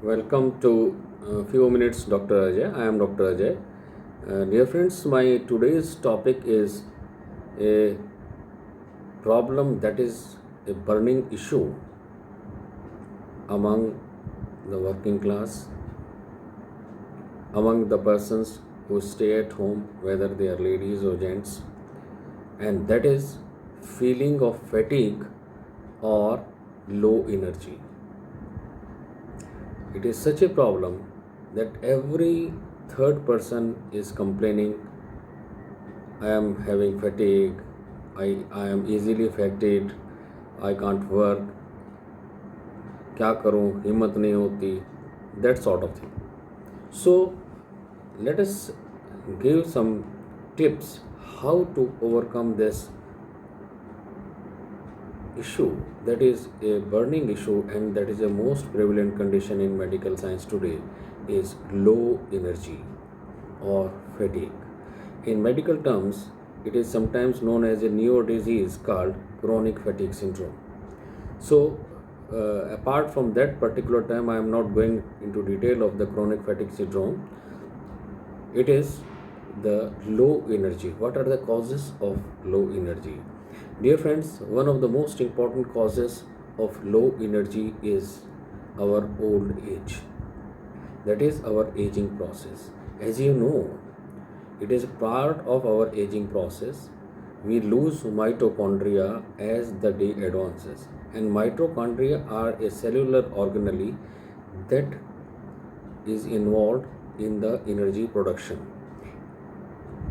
Welcome to few minutes, Dr. Ajay. I am Dr. Ajay. Dear friends, my today's topic is a problem that is a burning issue among the working class, among the persons who stay at home, whether they are ladies or gents, and that is feeling of fatigue or low energy. It is such a problem that every third person is complaining, I am having fatigue, I am easily fatigued, I can't work, क्या करूं, हिम्मत नहीं होती, that sort of thing. So let us give some tips how to overcome this issue that is a burning issue and that is a most prevalent condition in medical science today is low energy or fatigue. In medical terms, it is sometimes known as a new disease called chronic fatigue syndrome. So, apart from that particular term, I am not going into detail of the chronic fatigue syndrome. It is the low energy. What are the causes of low energy? Dear friends, one of the most important causes of low energy is our old age. That is our aging process. As you know, it is part of our aging process. We lose mitochondria as the day advances, and mitochondria are a cellular organelle that is involved in the energy production.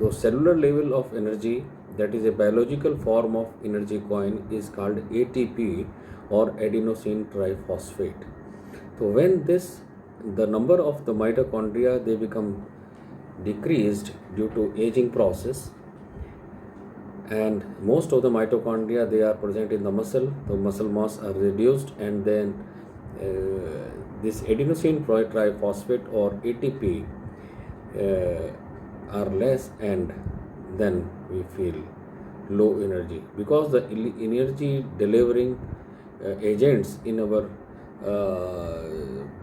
The cellular level of energy, that is a biological form of energy coin, is called ATP or adenosine triphosphate. So when the number of the mitochondria they become decreased due to aging process, and most of the mitochondria they are present in the muscle mass are reduced, and then this adenosine triphosphate or ATP are less, and then we feel low energy because the energy delivering agents in our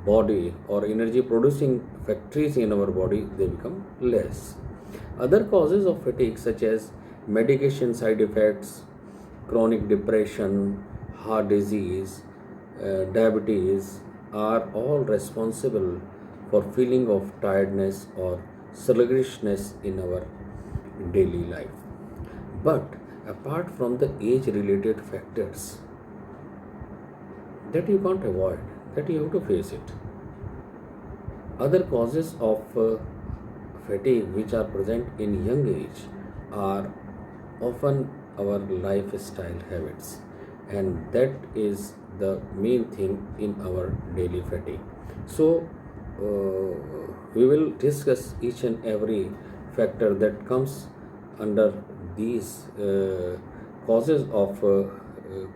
body or energy producing factories in our body they become less. Other causes of fatigue such as medication side effects, chronic depression, heart disease, diabetes are all responsible for feeling of tiredness or sluggishness in our daily life. But apart from the age related factors that you can't avoid, that you have to face it, other causes of fatigue which are present in young age are often our lifestyle habits, and that is the main thing in our daily fatigue. So we will discuss each and every factor that comes under these causes of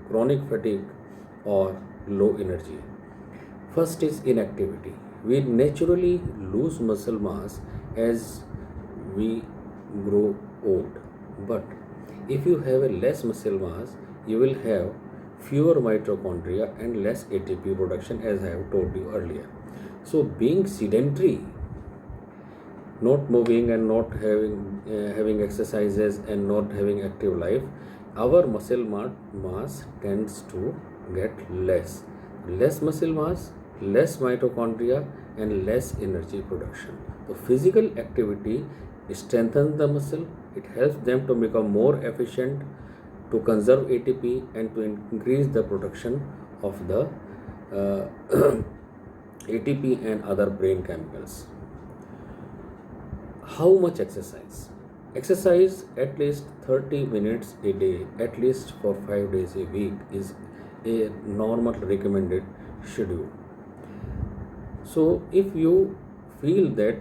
chronic fatigue or low energy. First is inactivity. We naturally lose muscle mass as we grow old. But if you have a less muscle mass, you will have fewer mitochondria and less ATP production, as I have told you earlier. So, being sedentary, not moving and not having exercises and not having active life, our muscle mass tends to get less. Less muscle mass, less mitochondria, and less energy production. So, physical activity strengthens the muscle, it helps them to become more efficient, to conserve ATP, and to increase the production of the ATP and other brain chemicals. How much exercise? Exercise at least 30 minutes a day, at least for 5 days a week, is a normal recommended schedule. So, if you feel that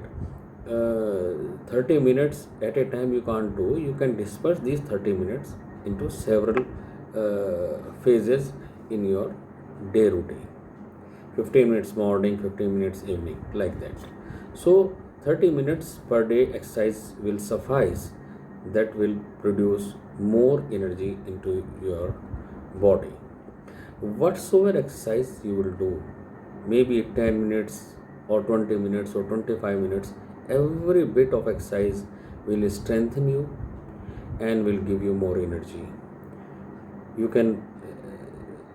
30 minutes at a time you can't do, you can disperse these 30 minutes into several phases in your day routine. 15 minutes morning, 15 minutes evening, like that. So, 30 minutes per day exercise will suffice, that will produce more energy into your body. Whatsoever exercise you will do, maybe 10 minutes or 20 minutes or 25 minutes. Every bit of exercise will strengthen you and will give you more energy. You can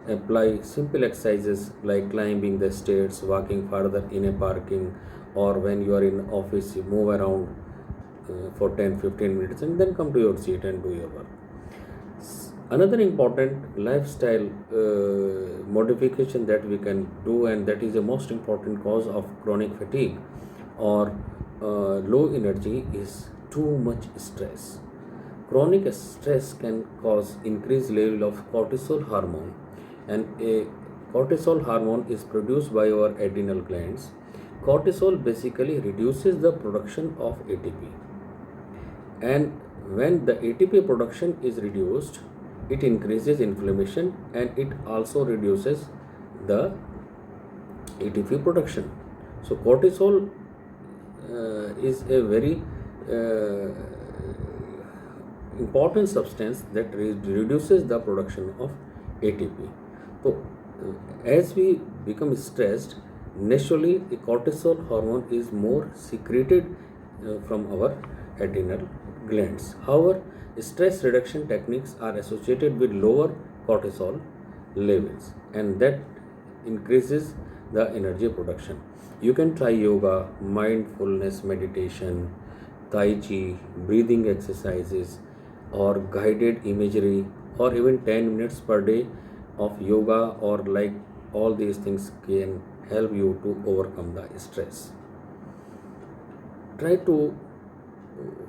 apply simple exercises like climbing the stairs, walking further in a parking, or when you are in office, you move around for 10-15 minutes and then come to your seat and do your work. Another important lifestyle modification that we can do, and that is the most important cause of chronic fatigue or low energy, is too much stress. Chronic stress can cause increased level of cortisol hormone, and a cortisol hormone is produced by our adrenal glands. Cortisol basically reduces the production of ATP, and when the ATP production is reduced, it increases inflammation and it also reduces the ATP production. So cortisol is a very uh, important substance that reduces the production of ATP. So as we become stressed, naturally the cortisol hormone is more secreted from our adrenal glands. However, stress reduction techniques are associated with lower cortisol levels, and that increases the energy production. You can try yoga, mindfulness meditation, tai chi, breathing exercises, or guided imagery, or even 10 minutes per day of yoga, or like all these things can help you to overcome the stress. Try to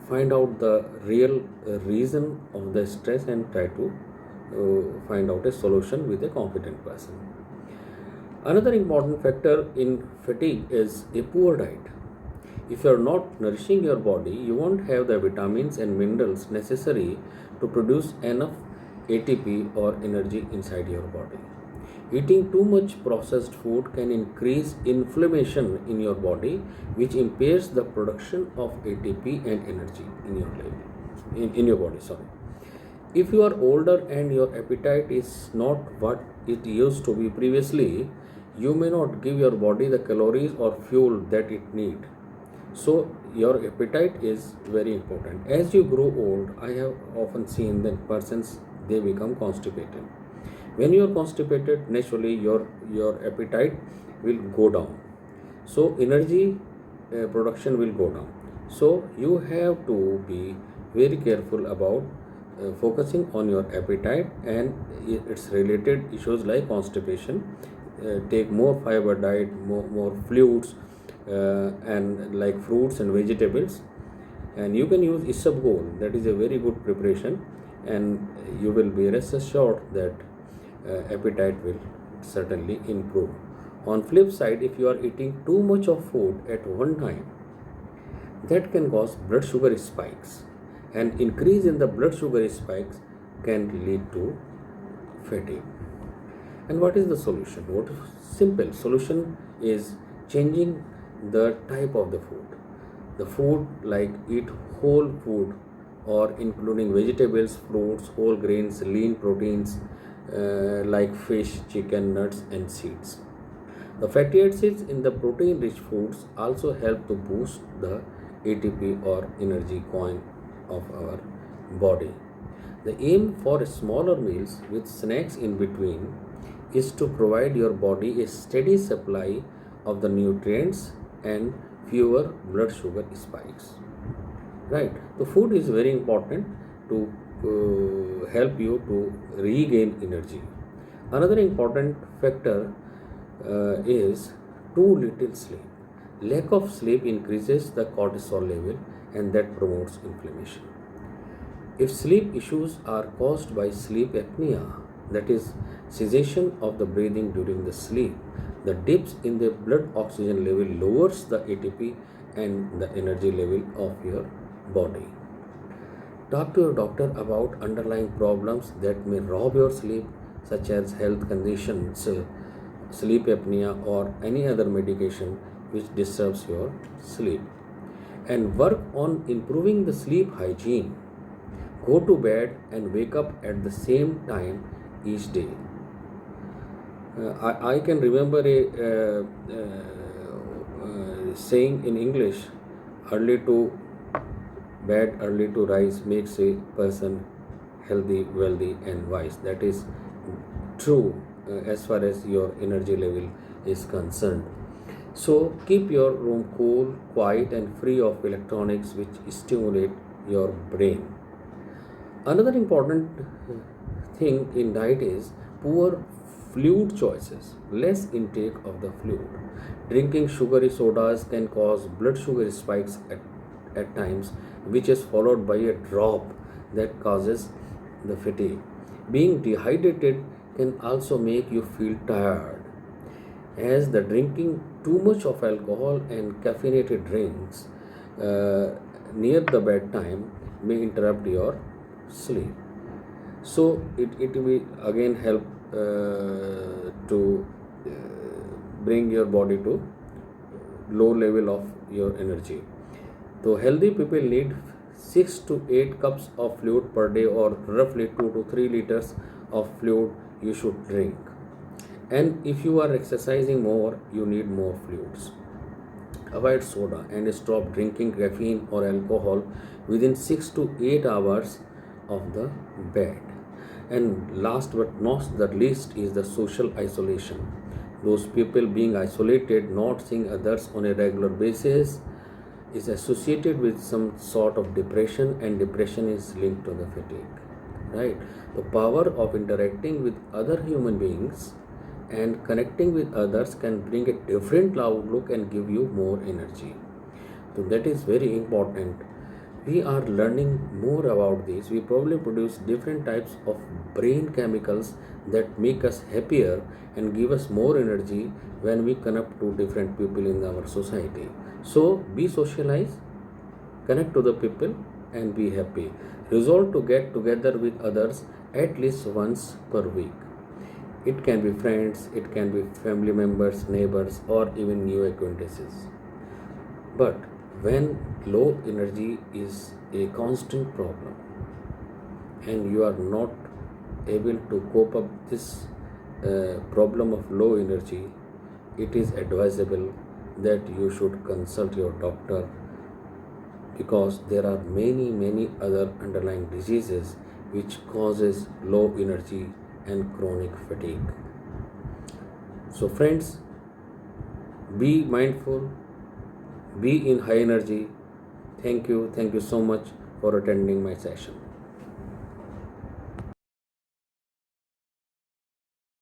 find out the real reason of the stress and try to find out a solution with a competent person. Another important factor in fatigue is a poor diet. If you are not nourishing your body, you won't have the vitamins and minerals necessary to produce enough ATP or energy inside your body. Eating too much processed food can increase inflammation in your body, which impairs the production of ATP and energy in your life, in your body. Sorry. If you are older and your appetite is not what it used to be previously, you may not give your body the calories or fuel that it needs. So your appetite is very important. As you grow old, I have often seen that persons, they become constipated. When you are constipated, naturally your appetite will go down. So energy production will go down. So you have to be very careful about focusing on your appetite and its related issues like constipation. Take more fiber diet, more fluids, and like fruits and vegetables. And you can use isabgol, that is a very good preparation, and you will be rest assured that appetite will certainly improve. On flip side, if you are eating too much of food at one time, that can cause blood sugar spikes, and increase in the blood sugar spikes can lead to fatigue. And what is the solution? What simple solution is changing the type of the food. The food, like eat whole food, or including vegetables, fruits, whole grains, lean proteins, like fish, chicken, nuts, and seeds. The fatty acids in the protein rich foods also help to boost the ATP or energy coin of our body. The aim for smaller meals with snacks in between is to provide your body a steady supply of the nutrients and fewer blood sugar spikes. Right? The food is very important to help you to regain energy. Another important factor is too little sleep. Lack of sleep increases the cortisol level and that promotes inflammation. If sleep issues are caused by sleep apnea, that is cessation of the breathing during the sleep, the dips in the blood oxygen level lowers the ATP and the energy level of your body. Talk to your doctor about underlying problems that may rob your sleep, such as health conditions, sleep apnea, or any other medication which disturbs your sleep. And work on improving the sleep hygiene. Go to bed and wake up at the same time each day. I can remember a saying in English, early to bed, early to rise makes a person healthy, wealthy, and wise. That is true as far as your energy level is concerned. So keep your room cool, quiet, and free of electronics which stimulate your brain. Another important thing in diet is poor fluid choices, less intake of the fluid. Drinking sugary sodas can cause blood sugar spikes at times, which is followed by a drop that causes the fatigue. Being dehydrated can also make you feel tired, as the drinking too much of alcohol and caffeinated drinks uh, near the bedtime may interrupt your sleep. So it will again help to bring your body to low level of your energy. So healthy people need 6 to 8 cups of fluid per day, or roughly 2 to 3 liters of fluid you should drink. And if you are exercising more, you need more fluids. Avoid soda and stop drinking caffeine or alcohol within 6 to 8 hours of the bed. And last but not the least is the social isolation. Those people being isolated, not seeing others on a regular basis, is associated with some sort of depression, and depression is linked to the fatigue. Right? The power of interacting with other human beings and connecting with others can bring a different outlook and give you more energy. So that is very important. We are learning more about this. We probably produce different types of brain chemicals that make us happier and give us more energy when we connect to different people in our society. So be socialized, connect to the people, and be happy. Resolve to get together with others at least once per week. It can be friends, it can be family members, neighbors, or even new acquaintances. But when low energy is a constant problem and you are not able to cope up this problem of low energy, it is advisable that you should consult your doctor, because there are many other underlying diseases which causes low energy and chronic fatigue. So friends, be mindful, be in high energy. Thank you so much for attending my session.